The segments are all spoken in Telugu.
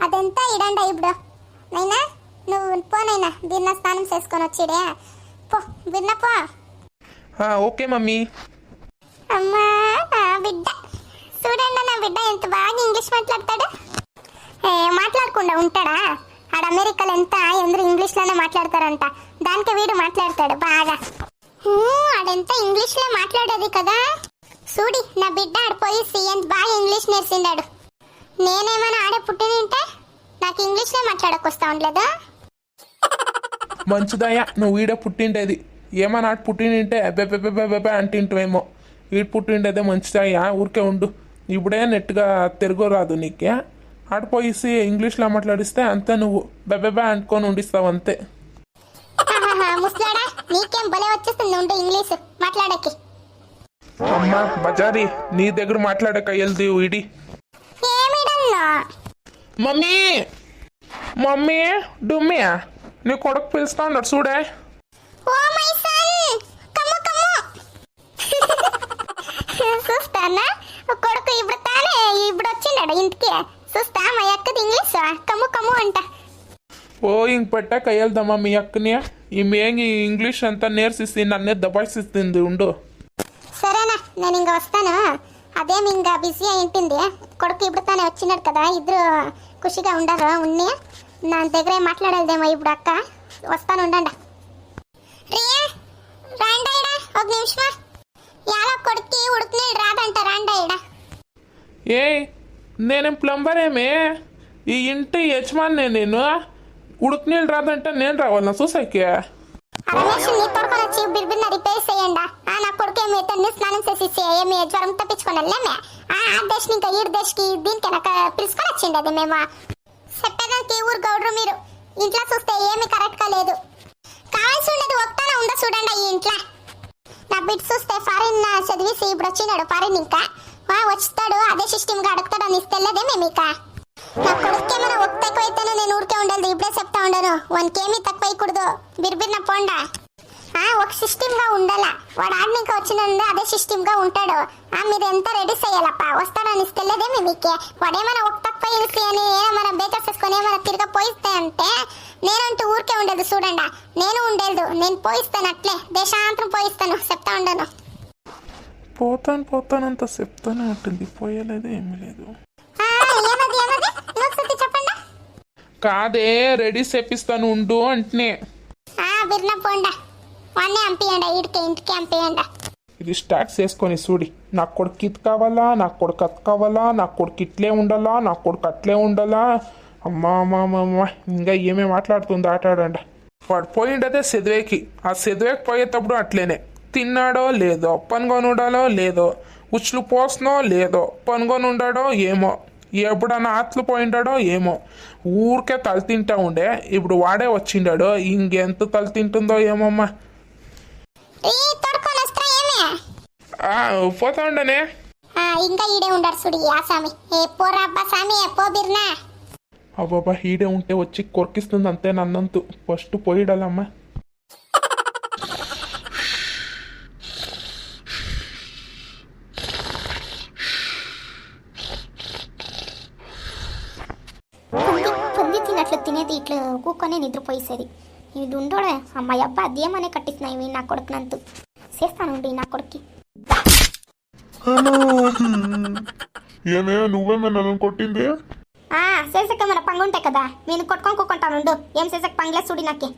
అదంతా ఇడండి ఇప్పుడు నైనా నువ్వు పోనైనా బిర్న స్నానం చేసుకొని వచ్చిడే పో బిర్న పో. Okay mummy. అమ్మా నా బిడ్డ చూడండి, నా బిడ్డ ఎంత బాగా ఇంగ్లీష్ మాట్లాడతాడు. మాట్లాడకుండా ఉంటాడా? ఆడ అమెరికాలో ఎంత అందరూ ఇంగ్లీష్లోనే మాట్లాడతారంట, దానికి వీడు మాట్లాడతాడు బాగా. ఆడెంత ఇంగ్లీష్లో మాట్లాడేది కదా. చూడి నా బిడ్డ ఆడిపోయి ఎంత బాగా ఇంగ్లీష్ నేర్చిండాడు. నేనేమైనా ఆడే పుట్టినింటే నాకు ఇంగ్లీష్లో మాట్లాడకొస్తా ఉండలేదా? మంచిదయ్యా నువ్వు ఈడ పుట్టిండేది. ఏమన్నా ఆట పుట్టింటే బెబ్బెబ్బెబ్బెబ్బె అంటింటేమో. ఈడు పుట్టిండేదే మంచిదయ్యా, ఊరికే ఉండు. ఇప్పుడే నెట్గా తిరగరాదు నీకే. ఆడిపోయిసి ఇంగ్లీష్లో మాట్లాడిస్తే అంతే, నువ్వు బెబ్బెబ్బె అంటుకొని ఉండిస్తావు అంతే. ముసలాడా నీకేం భలే వచ్చేస్తుంది ఉండు ఇంగ్లీష్ మాట్లాడకి. అమ్మా బజారీ నీ దగ్గర మాట్లాడక వెళ్ది ఇడి. మమ్మీ మమ్మీ డుమ్మీ నీ కొడుకు పిలుస్తా ఉన్నాడు చూడే. చూస్తానా కొడుకు ఇప్పుడు తానే ఇప్పుడు వచ్చిండాడు ఇంటికి. చూస్తా మా అక్కది ఇంగ్లీష్ కమ్ము కమ్ము అంట. ఓ ఇంక పెట్టాక వెళ్దామా మీ అక్కని. ఈమె ఇంగ్లీష్ అంతా నేర్సిస్తుంది, నన్నే దబాయిస్తుంది ఉండు. సరేనా నేను ఇంకా వస్తాను. అదేమి ఇంకా బిజీ అయింటుంది. కొడుకు ఇప్పుడు తానే వచ్చినాడు కదా, ఇద్దరు ఖుషిగా ఉండరు ఉన్ని. నా దగ్గరే మాట్లాడేదేమో ఇప్పుడు అక్క. వస్తాను ఉండండి. రాండాయిడా ఒక నిమిషమా. యాలో కొడుక్కి ఉడుకునేది రాదంట, రాండాయిడా. ఏ నేనేం ప్లంబర్ ఏమే, ఈ ఇంటి యజమాని నేను. ఉడుకు నీళ్ళు రాదంటే నేను రావాలన్నా చూసాకి. రమేష్ నీ తొడకొని వచ్చి బిర్బిన్న రిపేర్ చేయండి. నా కొడుకు ఏమి తన్ని స్నానం చేసి ఏమి జ్వరం తప్పించుకొని వెళ్ళామే. ఆ దేశం ఇంకా ఈడు దేశకి దీనికి నాకు పిలుచుకొని వచ్చిండి. అది మేము చెప్పేదానికి ఊరు గౌడ్రు మీరు. ఇంట్లో చూస్తే ఏమి కరెక్ట్గా లేదు. కావాల్సి ఉండేది ఒక్కనే ఉందో చూడండి ఈ ఇంట్లో. నా బిడ్డ చూస్తే ఫారిన్ చదివేసి ఇప్పుడు వచ్చినాడు ఫారిన్. ఇంకా వస్తాడు అదే సిస్టమ్గా అడుగుతాడు అని తెలియదే మేము. ఇక నా కొడుకేమైనా ఒక్క తక్కువైతేనే నేను ఊరికే ఉండాలి. ఇప్పుడే చెప్తా ఉండను వానికేమీ తక్కువైకూడదు. బిర్బిర్న పోండా. ఒక సిస్టమ్గా ఉండాలా. వాడు ఆడిని ఇంకా వచ్చినందు అదే సిస్టమ్గా ఉంటాడు. మీరు ఎంత రెడీ చేయాలప్ప వస్తాడని తెలియదేమి మీకు. వాడేమైనా ఒక తక్కువ ఇలిసి అని ఏమైనా బేకర్స్ వేసుకొని ఏమైనా తిరగపోయిస్తే అంటే నేనంటూ ఊరికే ఉండదు చూడండి. నేను ఉండేది నేను పోయిస్తాను అట్లే దేశాంతరం పోయిస్తాను చెప్తా ఉండను. పోతానంత చెప్తానే ఉంటుంది, పోయలేదు ఏమీ లేదు. కాదే రెడీ చేపిస్తాను ఉండు అంటే. ఇది స్టార్ట్ చేసుకొని చూడి. నా కొడుకు ఇది కావాలా, నా కొడుకు అది కావాలా, నా కొడుకు ఇట్లే ఉండాలా, నా కొడుకు అట్లే ఉండాలా. అమ్మా ఇంకా ఏమేమి మాట్లాడుతుంది ఆటాడండి. వాడు పోయిండదే చదివేకి. ఆ చదివేకి పోయేటప్పుడు అట్లేనే తిన్నాడో లేదో, పనుకొని ఉండాలో లేదో, ఉచ్చులు పోసనో లేదో, పనుకొని ఉండాడో ఏమో, ఎప్పుడన్నా ఆత్లు పోయిండాడో ఏమో, ఊరికే తల తింటా ఉండే. ఇప్పుడు వాడే వచ్చిండాడు, ఇంకెంత తల తింటుందో ఏమమ్మా. పోతా ఉండనే ఇంకా ఈడే ఉండారు సుడి ఆసామి. పోరాబ్బా సామి పో బిర్నా. అబ్బాబా ఈడే ఉంటే వచ్చి కొరికిస్తుంది అంతే నన్నంతు. ఫస్ట్ పోయిడాలమ్మా. పొద్దు తినట్లు తినేది ఇట్లా కూకొని నిద్రపోయేసేది. ఇది ఉండోడే అమ్మాయి అబ్బా అదేమనే కట్టిస్తున్నాయి నా కొడుకునంతు. చేస్తానండి నా కొడుక్కి. ఏమే నువ్వేమే నన్ను కొట్టింది? చేసాక మన పంగు ఉంటాయి కదా, నేను కొట్టుకొని కూకుంటాను. ఏం చేసాక పంగులే చూడి నాకే.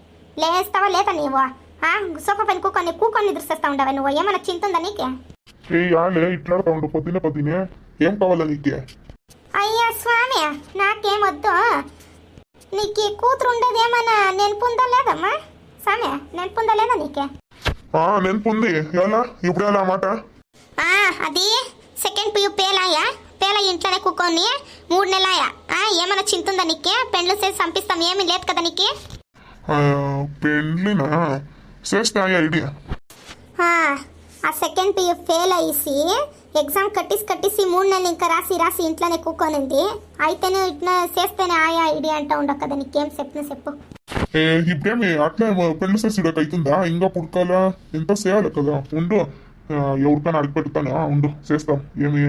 లేస్తావా లేదా నీవు? సోఫా పైన కూకొని నిద్రసేస్తా ఉండవా నువ్వు? ఏమన్నా చింతుందా నీకే? యాలే ఇట్లాడుతా ఉండు పొద్దునే ఏం కావాలా నీకే? అయ్యా స్వామి నాకేమొద్దు. నీకు కూతురు ఉండేది ఏమన్నా నెనపుందా లేదమ్మా స్వామి? నెనపుందా లేదా నీకే? నెనపుంది. ఎలా ఇప్పుడు ఎలా మాట? అది సెకండ్ పియూ పేలాయా. పేల ఇంట్లోనే కూకొని 3 నెలలాయా. ఏమన్నా చింతుందా నీకే? పెండ్లు చేసి పంపిస్తాం ఏమీ లేదు కదా నీకే? పెండ్లినా చేస్తా ఐడియా. ఆ సెకండ్ పియూ ఫెయిల్ అయ్యి ఎగ్జామ్ కట్టేసి 3 నెలలు ఇంకా రాసి ఇంట్లోనే కూకొనింది. అయితేనే ఇట్లా చేస్తేనే ఆయా ఐడియా అంటా ఉండవు కదా. నీకేం చెప్పు. ఇప్పుడేమి అట్లా పెళ్లి చేసేటట్టు అవుతుందా? ఇంకా పుడకాలా ఎంత చేయాలి కదా. ఉండు ఎవరికైనా అడిగి పెడతాను. ఉండు చేస్తాం. ఏమి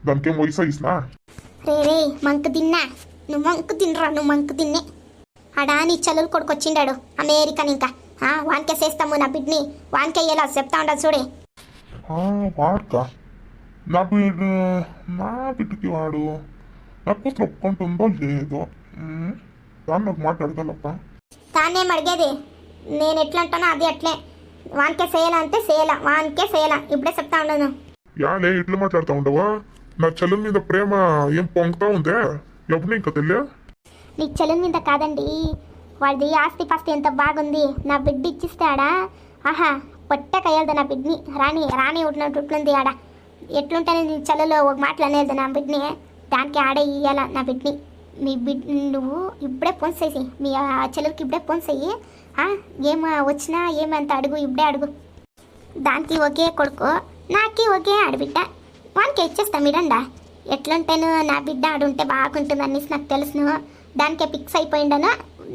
దానికేం వయసు ఇస్తున్నా రే మంకు తిన్నా నువ్వు మంకు తినరా, నువ్వు మంకు తిన్నే. ఆడా నీ చెల్లెలు కొడుకు వచ్చిండాడు అమెరికన్, ఇంకా వానికే చేస్తాము నా బిడ్ని, వానికే ఇలా చెప్తా ఉండదు చూడే. వాడుకా నా బిడ్డకి వాడు నా కూతురు ఒప్పుకుంటుందో లేదో దాన్ని నాకు మాట్లాడగలప్ప. తానేం అడిగేది, నేను ఎట్లా అంటానో అది అట్లే. వానికే చేయాలా అంటే చేయాలా, వానికే చేయాలా, ఇప్పుడే చెప్తా ఉండను. యాలే ఇట్లా మాట్లాడుతూ ఉండవా? నా చెల్లెల మీద ప్రేమ ఏం పొంగుతా ఉందే, ఎప్పుడు ఇంకా తెలియ? నీ చెల్లెల మీద కాదండి, వాడిది ఆస్తి పాస్తి ఎంత బాగుంది. నా బిడ్డ ఇచ్చిస్తాడా? ఆహా పొట్టకయ్యదు నా బిడ్ని. రాణి ఉంటున్నట్లుంది ఆడ. ఎట్లుంటేనే నీ చెల్లెలో ఒక మాటలు అనేది నా బిడ్ని, దానికి ఆడే ఇయ్యాల నా బిడ్ని. మీ నువ్వు ఇప్పుడే ఫోన్ చేసి మీ చెల్లెలకి ఇప్పుడే ఫోన్ చెయ్యి. ఏమో వచ్చినా ఏమంత అడుగు, ఇప్పుడే అడుగు. దానికి ఒకే కొడుకు, నాకి ఒకే ఆడబిడ్డ, వానికి ఇచ్చేస్తా మీరండా. ఎట్లుంటేను నా బిడ్డ ఆడుంటే బాగుంటుంది అనేసి నాకు తెలుసును. దానికే ఫిక్స్ అయిపోయిండను.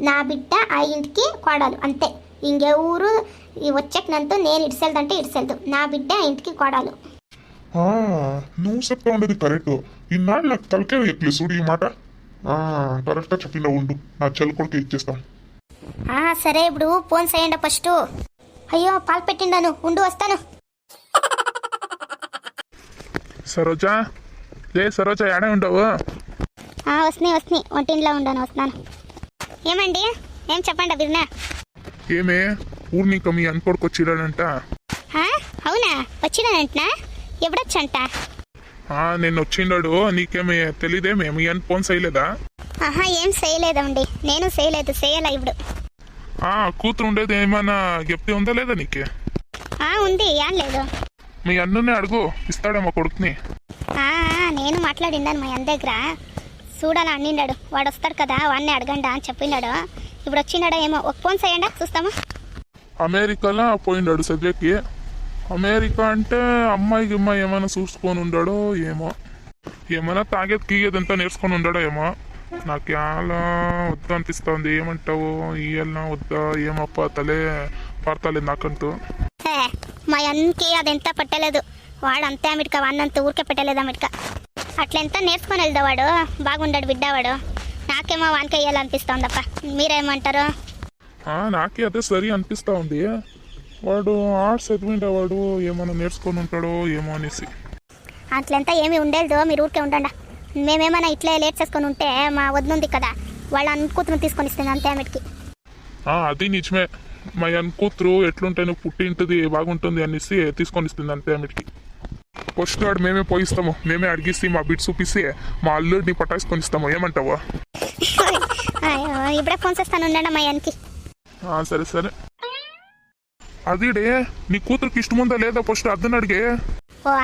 నా బిడ్డ ఆ ఇంటికి కోడాలు అంతే. ఇంకే ఊరు వచ్చేకనంతూ నేను ఇడిసెళ్దంటే ఇడిసెళ్దు. నా బిడ్డ ఆ ఇంటికి కోడాలు. నువ్వు చెప్తా ఉండేది కరెక్ట్. ఈనాడు నాకు తలకే ఎక్కిలే చూడు ఈ మాట. కరెక్ట్గా చెప్పిండా ఉండు, నా చెల్లి కొడుకు ఇచ్చేస్తాం. సరే ఇప్పుడు ఫోన్ చేయండి ఫస్ట్. అయ్యో పాలు పెట్టిండాను, ఉండు వస్తాను. సరోజా, లే సరోజా, ఏడే ఉండవు? వస్తున్నాయి వంటింట్లో ఉండాను, వస్తున్నాను. ఏమండి, ఏం చెప్పండి బిర్నా? ఏమే ఊరిని ఇంకా మీ అనుకోడికి వచ్చిడాడంట? అవునా, వచ్చినానంటనా? ఎప్పుడొచ్చంట? నేను వచ్చిండాడు, నీకేమి తెలీదేమే? మీ అని ఫోన్ చేయలేదా? ఏం చేయలేదండి, నేను చేయలేదు, చేయాలా ఇప్పుడు. కూతురు ఉండేది ఏమైనా చెప్తే ఉందా లేదా నీకే? ఉంది, ఏం లేదు. మీ అన్ననే అడుగు, ఇస్తాడేమో కొడుకుని. నేను మాట్లాడిండాను మా అన్న దగ్గర, చూడాలని అన్నిండాడు. వాడు వస్తాడు కదా, వాడిని అడగండా అని చెప్పినాడు. ఇప్పుడు వచ్చిండాడో ఏమో, ఒక ఫోన్ చేయండి చూస్తామా. అమెరికాలో పోయిండాడు చదివేకి. అమెరికా అంటే అమ్మాయి గిమ్మాయి ఏమైనా చూసుకొని ఉండాడో ఏమో, ఏమైనా తాగేది గీగేది అంతా నేర్చుకొని ఉండాడో ఏమో. నాకు ఎలా వద్దా అనిపిస్తుంది. ఏమంటావు? ఇయ్యాలనా వద్దా? ఏమప్ప తలే పడతలేదు నాకంటూ. మా అన్నకి అదెంత పట్టలేదు, వాడు అంతే అమిటిక, వాడినంత ఊరికే పెట్టలేదు అమిటిక. అట్లెంత నేర్చుకొని వెళ్దావాడు, బాగుండాడు బిడ్డవాడు. నాకేమో వానికి వేయాలనిపిస్తుందప్ప, మీరేమంటారు? నాకే అదే సరి అనిపిస్తూ ఉంది. వాడు ఆర్ట్స్ చదివిండేవాడు, ఏమైనా నేర్చుకొని ఉంటాడో ఏమో అనేసి. అట్లంతా ఏమి ఉండేదో, మీరు ఊరికే ఉండండి. మేమేమైనా ఇట్లా లేట్ చేసుకొని ఉంటే మా వద్దుంది కదా, వాళ్ళ అనుకూతురు తీసుకొని ఇస్తుంది అంతే ఆమెకి. అది నిజమే. మా అనుకూతురు ఎట్లుంటే నువ్వు పుట్టింటుంది బాగుంటుంది అనేసి తీసుకొని ఇస్తుంది అంతే ఆమెకి. ఫస్ట్ వాడు మేమే పోయిస్తాము, మేమే అడిగిసి మా బిడ్ చూపిస్తే మా అల్లుడిని పటాసుకొని ఇస్తాము. ఏమంటావా? ఇప్పుడే ఫోన్ చేస్తాను ఉండండి మా అన్నకి. సరే సరే. అదిడే నీ కూతురికి ఇష్టముందా లేదా ఫస్ట్ అద్దను అడిగే.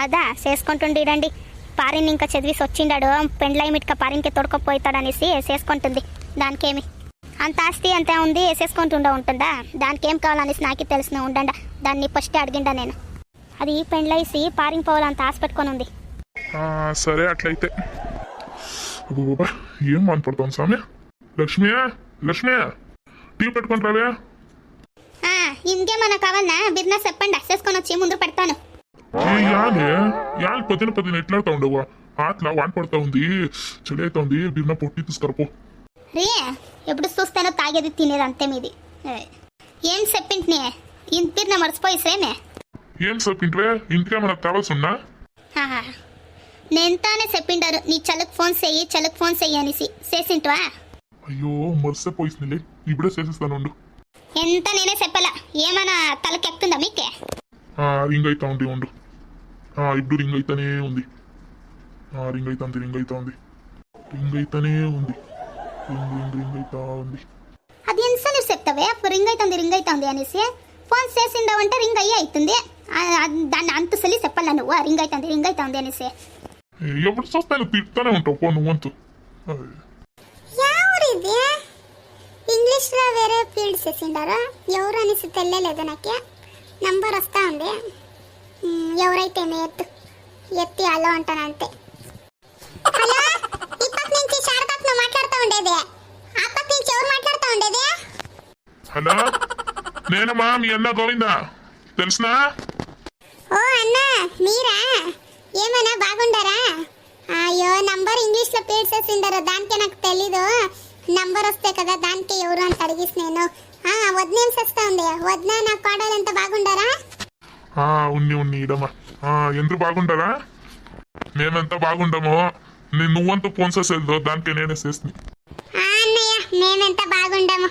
అదా చేసుకుంటుండీ. పారిని ఇంకా చదివిసి వచ్చిండాడు, పెండ్లై మిట్క పారినికి తొడకపోతాడనేసి చేసుకుంటుంది. దానికేమి అంత ఆస్తి అంతే ఉంది, వేసేసుకుంటుండా ఉంటుందా? దానికి ఏం కావాలనేసి నాకే తెలిసిన ఉండండా. దాన్ని ఫస్ట్ అడిగిండా నేను. అది పెండ్లైసి పారింగ్ పోవాలంత ఆశ పెట్టుకొని ఉంది. సరే అట్లయితే. ఏం మాట్లాడతాం స్వామి? లక్ష్మి టీ పెట్టుకొని రావే. ఇంకేమన్నా కావాలన్నా బిజినెస్ చెప్పండి, చేసుకొని వచ్చి ముందు పెడతాను. యాలి పొద్దున ఎట్లాడుతా ఉండవు? అట్లా వాన్ పడుతా ఉంది, చలి అవుతా ఉంది. బిర్న పొట్టి తీసుకురపో. రే ఎప్పుడు చూస్తానో తాగేది తినేది అంతే మీది. ఏం చెప్పింటినే ఇంటిన మర్చిపోయి సేమే. ఏం చెప్పింటే ఇంటికేమన్నా కావాల్సిందా? నేంతానే చెప్పిండారు, నీ చలకు ఫోన్ చెయ్యి అనేసి. చేసింటివా? అయ్యో మర్చిపోయిస్తుందిలే, ఇప్పుడే చేసేస్తాను. ఎంత నేనే చెప్పాలా, ఏమన్నా తలకెక్కుతుందా మీకే? రింగ్ అవుతా ఉండు. ఇప్పుడు రింగ్ అయితేనే ఉంది. రింగ్ అవుతుంది. రింగ్ అయితేనే ఉంది. రింగ్ అవుతా ఉంది. అది ఎన్నిసార్లు చెప్తావే రింగ్ అవుతుంది అనేసి? ఫోన్ చేసిండవంటే రింగ్ అయ్యి అవుతుంది. దాన్ని అంత సలి చెప్పాలా నువ్వు? రింగ్ అవుతుంది అనేసి ఎప్పుడు చూస్తాను తిడుతూనే ఉంటావు ఫోన్ నువ్వంతు. ఇంగ్లీష్ లో వేరే ఫీల్డ్ చేసిండారు, ఎవరు అనేసి తెలియలేదు నాకే. నంబర్ వస్తా ఉంది, ఎవరైతే ఎత్తి హలో అంటాను అంతే. హలో, ఈ పక్క నుంచి శారదాత్మ మాట్లాడుతూ ఉండేది, ఆ పక్క నుంచి ఎవరు మాట్లాడుతూ ఉండేది? హలో, నేనమ్మా మీ అన్న గోవిందా, తెలుసునా? ఓ అన్నా మీరా, ఏమన్నా బాగుండారా? అయ్యో నంబర్ ఇంగ్లీష్ లో పేడ్ చేసిండారు దానికే నాకు తెలీదు. నంబర్ వస్తే కదా దానికి ఎవరు అని అడిగేసి నేను. వదినేం చేస్తా ఉంది వదిన, నా కోడలు ఎంత బాగుండారా? ఉన్ని ఇడమ్మా. ఎందుకు బాగుంటారా? మేమెంత బాగుండమో నువ్వంతా ఫోన్ చేసేదో దానికే నేనే చేస్తుంది. అన్నయ్య మేమెంత బాగుండము.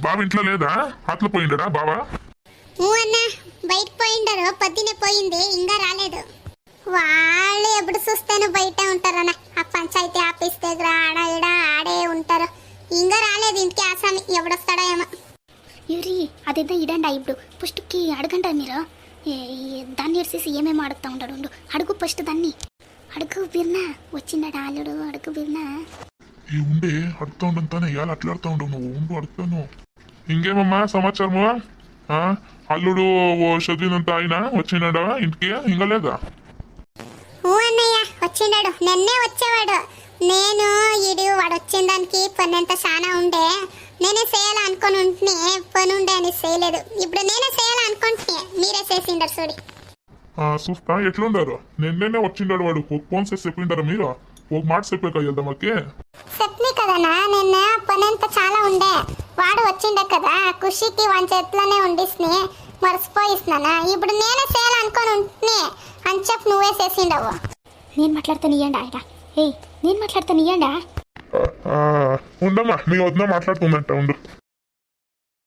బావ ఇంట్లో లేదా? అట్లా పోయిండరా బావా? అన్న బయట పోయిండారు, పొద్దునే పోయింది, ఇంకా రాలేదు. వాళ్ళు ఎప్పుడు చూస్తాను బయట ఉంటారన్న. ఆ పంచాయతీ ఆఫీస్ దగ్గర ఆడ ఈడ ఆడే ఉంటారు. ఇంకా రాలేదు ఇంటికి. ఆసామి ఎవడొస్తాడో ఏమో. ఇవ్రీ అదేదో ఇడండి ఇప్పుడు ఫస్ట్కి అడగండి మీరు. దాన్ని ఎడిసేసి ఏమేమి అడుగుతా ఉంటాడు. ఉండు అడుగు ఫస్ట్ దాన్ని. అడుగు బిర్నా వచ్చిందట అల్లుడు. అడుగు బిర్నా. ఉండే అడుగుతా ఉండంతానే ఇవాళ అట్లా అడుగుతా ఉండవు. నువ్వు ఉండు అడుగుతాను. ఇంకేమమ్మా సమాచారము? అల్లుడు చదివినంత ఆయన వచ్చినాడా ఇంటికి? ఇంకా లేదా? అన్నయ్య వచ్చిండాడు, నిన్నే వచ్చేవాడు. నేను ఇడు వాడు వచ్చిన దానికి పని అంతా చాలా ఉండే. నేనే చేయాలనుకొని ఉంటే పని ఉండే అని చేయలేదు. ఇప్పుడు నేనే చేయాలనుకుంటే మీరే చేసిండారు చూడి. చూస్తా ఎట్లుండారు? నిన్నే వచ్చిండాడు వాడు. ఒక ఫోన్ చేసి చెప్పిండారు మీరు? ఒక మాట చెప్పాక వెళ్దాం మాకి. చెప్పి కదనా నిన్న పని అంతా చాలా ఉండే. వాడు వచ్చిండే కదా ఖుషికి వాని చేతిలోనే ఉండిస్ని మర్చిపోయిస్తున్నానా. ఇప్పుడు నేనే చేయాలనుకొని ఉంటే అని చెప్పి నువ్వే చేసిండవు. నేను మాట్లాడతాను ఇయ్యండి ఆయన. నేను మాట్లాడతాను ఇయ్యండా. ఉండమ్మా మీ వద్ద మాట్లాడుతుందంట. ఉండు.